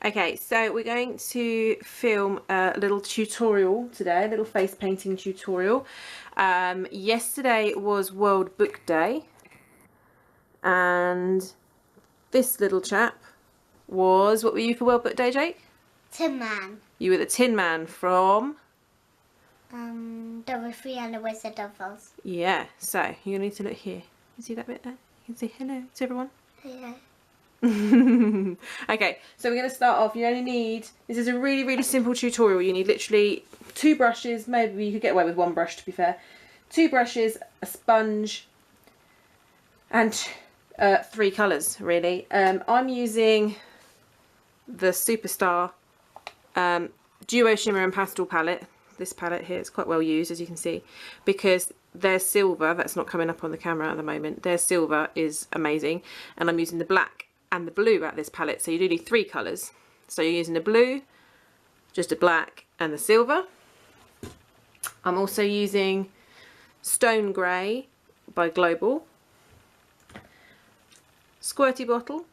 Okay, so we're going to film a little tutorial today, a little face painting tutorial. Yesterday was World Book Day, and this little chap was, what were you for World Book Day, Jake? Tin Man. You were the Tin Man from? Dorothy and the Wizard of Oz. Yeah, so you need to look here. You see that bit there? You can say hello to everyone. Yeah. Okay, so we're going to start off. You only need, this is a really simple tutorial. You need literally 2 brushes, maybe you could get away with 1 brush to be fair. 2 brushes, a sponge, and 3 colours really. I'm using the Superstar Duo Shimmer and Pastel palette. This palette here is quite well used, as you can see, because their silver, that's not coming up on the camera at the moment, their silver is amazing, and I'm using the black and the blue at this palette, so you do need 3 colours. So you're using the blue, just a black, and the silver. I'm also using Stone Grey by Global, squirty bottle,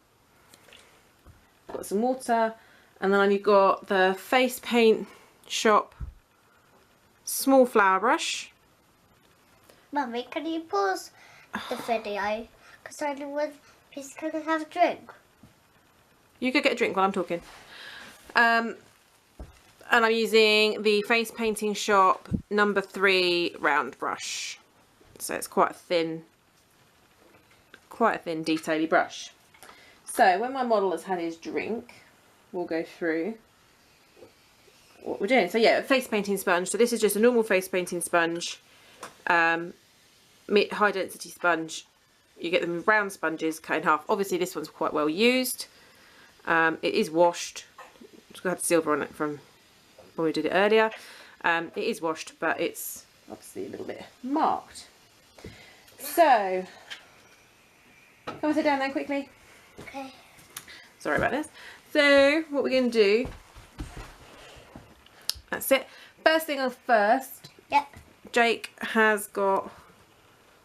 got some water, and then you've got the Face Paint Shop small flower brush. Mummy, can you pause the video? Because I was just going to have a drink. You could get a drink while I'm talking. And I'm using the Face Painting Shop number 3 round brush. So it's quite a thin detaily brush. So when my model has had his drink, we'll go through what we're doing. So yeah, face painting sponge. So this is just a normal face painting sponge, high density sponge. You get them in round sponges, cut in half. Obviously this one's quite well used. It is washed. It's got silver on it from when we did it earlier. It is washed, but it's obviously a little bit marked. So, can I sit down there quickly? Okay. Sorry about this. So, what we're going to do, that's it. First thing on first, Yep. Jake has got,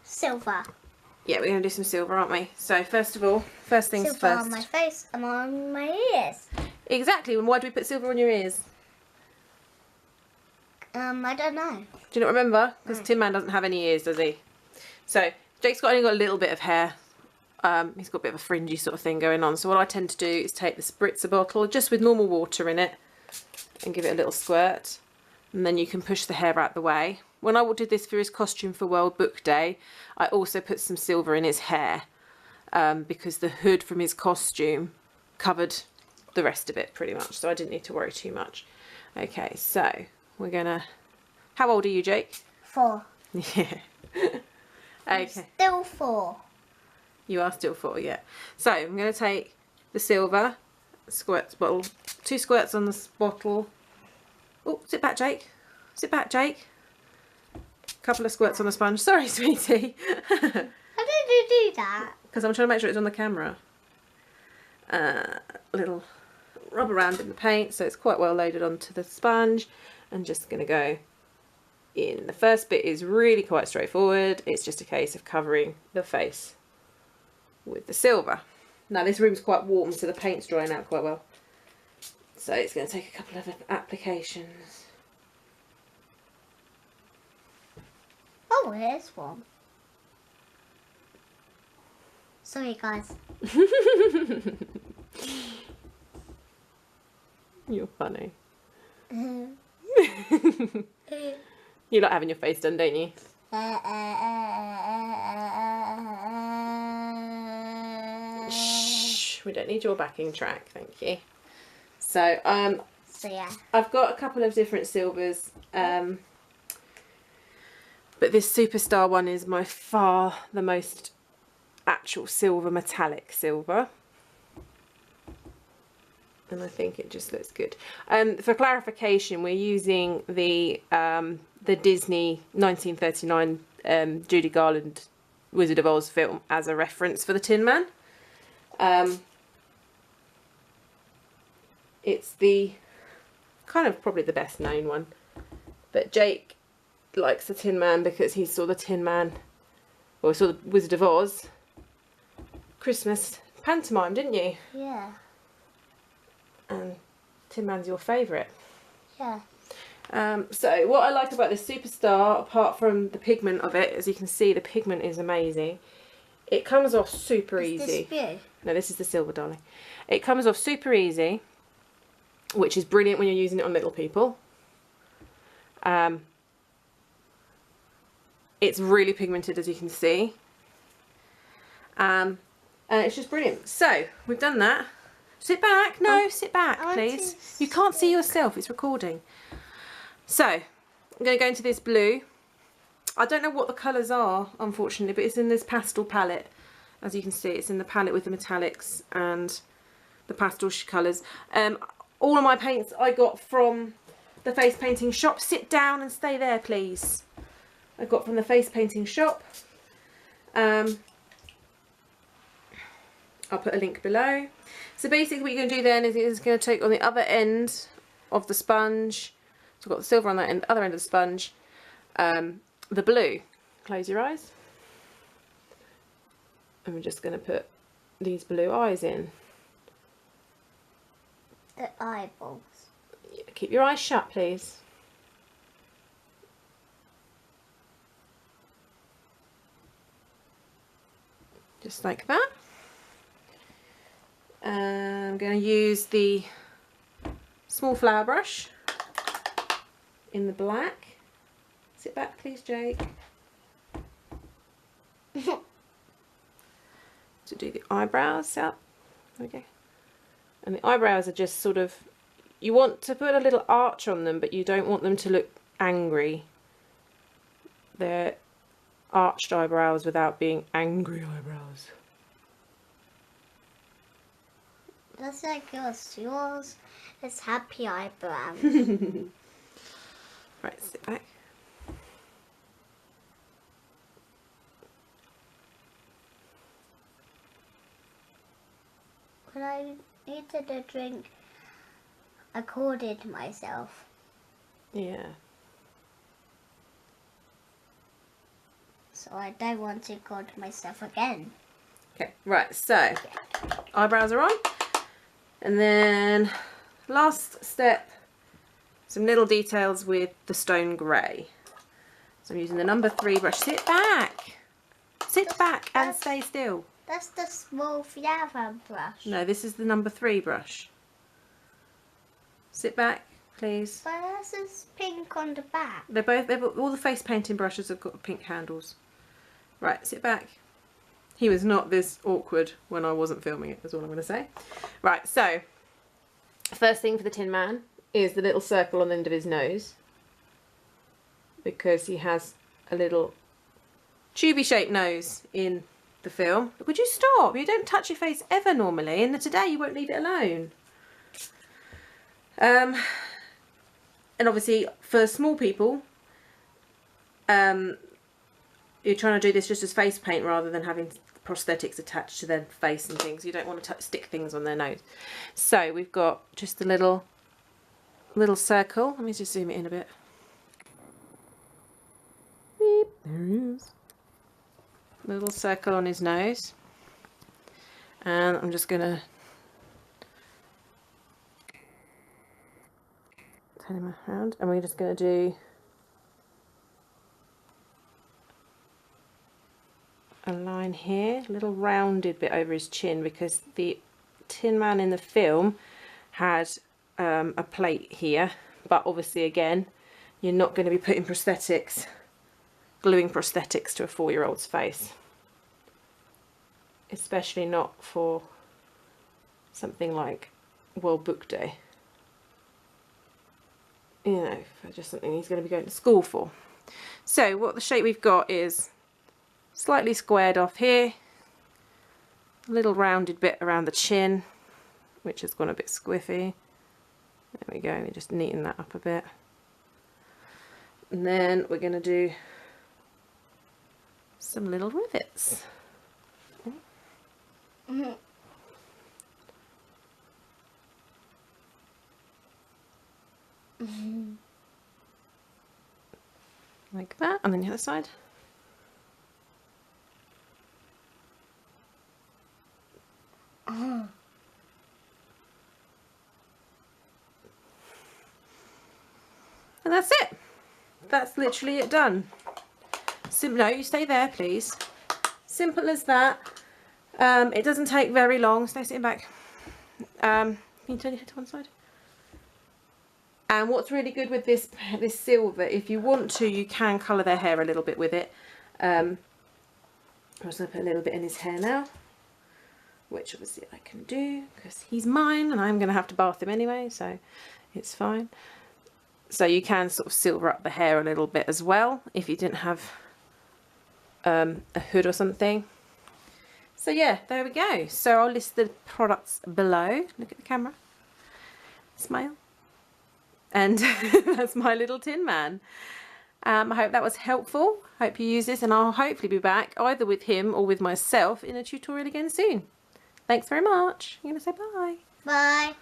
Silver. yeah, we're going to do some silver, aren't we? So, first of all, first things Silver first. on my face and on my ears. Exactly, and why do we put silver on your ears? I don't know. Do you not remember? Because Tin Man doesn't have any ears, does he? So, Jake's only got a little bit of hair. He's got a bit of a fringy sort of thing going on. So what I tend to do is take the spritzer bottle, just with normal water in it, and give it a little squirt. And then you can push the hair out the way. When I did this for his costume for World Book Day, I also put some silver in his hair, because the hood from his costume covered the rest of it pretty much. So I didn't need to worry too much. Okay, so we're gonna, how old are you, Jake? 4. Yeah. Okay. Still 4. You are still 4, yeah. So I'm going to take the silver squirts bottle, 2 squirts on this bottle. Oh, sit back, Jake. Sit back, Jake. Couple of squirts on the sponge. Sorry, sweetie. How did you do that? Because I'm trying to make sure it's on the camera. Little rub around in the paint, so it's quite well loaded onto the sponge. I'm just going to go in. The first bit is really quite straightforward. It's just a case of covering the face with the silver. Now this room's quite warm, so the paint's drying out quite well. So it's going to take a couple of applications. Oh, here's one. Sorry, guys. You're funny. You like having your face done, don't you? Shh, we don't need your backing track, thank you. So, Yeah. I've got a couple of different silvers, but this Superstar one is by far the most actual silver, metallic silver. And I think it just looks good. For clarification, we're using the Disney 1939 Judy Garland Wizard of Oz film as a reference for the Tin Man. It's the kind of probably the best known one, but Jake likes the Tin Man because he saw the Tin Man, or saw the Wizard of Oz Christmas pantomime, didn't you? Yeah. And Tin Man's your favourite. Yeah. So what I like about this Superstar, apart from the pigment of it, as you can see, the pigment is amazing. It comes off super easy. This No, this is the silver, darling. It comes off super easy, which is brilliant when you're using it on little people. It's really pigmented, as you can see. And it's just brilliant. So, we've done that. Sit back. No, sit back, please. You can't see yourself. It's recording. So, I'm going to go into this blue. I don't know what the colours are, unfortunately, but it's in this pastel palette. As you can see, it's in the palette with the metallics and the pastel colours. All of my paints I got from the face painting shop. Sit down and stay there, please. I got from the face painting shop. I'll put a link below. So basically what you're going to do then is it's going to take on the other end of the sponge. So I've got the silver on that end, the other end of the sponge. The blue. Close your eyes. And we're just going to put these blue eyes in. The eyeballs. Yeah, keep your eyes shut, please. Just like that. I'm going to use the small flower brush in the black. Sit back, please, Jake. To do the eyebrows out. There we go. And the eyebrows are just sort of, you want to put a little arch on them, but you don't want them to look angry. They're arched eyebrows without being angry eyebrows. That's like yours. Yours is happy eyebrows. Right, sit back. When I needed a drink, I called it myself. Yeah. So I don't want to call it myself again. Okay, right, so eyebrows are on. And then last step, some little details with the stone grey. So I'm using the number 3 brush. Sit back. Sit back and stay still. That's the small flower brush. No, this is the number 3 brush. Sit back, please. But this is pink on the back. All the face painting brushes have got pink handles. Right, sit back. He was not this awkward when I wasn't filming it, is all I'm going to say. Right, so, first thing for the Tin Man is the little circle on the end of his nose. Because he has a little tubey shaped nose in the film. But would you stop? You don't touch your face ever normally, and today you won't leave it alone. And obviously for small people, you're trying to do this just as face paint rather than having prosthetics attached to their face and things. You don't want to stick things on their nose. So we've got just a little circle. Let me just zoom it in a bit. Beep, there he is. Little circle on his nose. And I'm just going to turn him around, and we're just going to do a line here, a little rounded bit over his chin, because the Tin Man in the film had a plate here, but obviously again you're not going to be putting prosthetics, gluing prosthetics to a 4-year-old's face, especially not for something like World Book Day, you know, for just something he's going to be going to school for. So what the shape we've got is slightly squared off here, a little rounded bit around the chin, which has gone a bit squiffy. There we go, we just neaten that up a bit. And then we're going to do some little rivets. Mm-hmm. Mm-hmm. Like that, and then the other side. And that's it. That's literally it done. No, you stay there, please. Simple as that. It doesn't take very long. Stay sitting back. Can you turn your head to one side? And what's really good with this silver, if you want to, you can colour their hair a little bit with it. I'm just going to put a little bit in his hair now, which obviously I can do because he's mine and I'm going to have to bath him anyway, so it's fine. So you can sort of silver up the hair a little bit as well if you didn't have a hood or something. So yeah, there we go. So I'll list the products below. Look at the camera. Smile. And that's my little Tin Man. I hope that was helpful. Hope you use this, and I'll hopefully be back either with him or with myself in a tutorial again soon. Thanks very much. I'm going to say bye. Bye.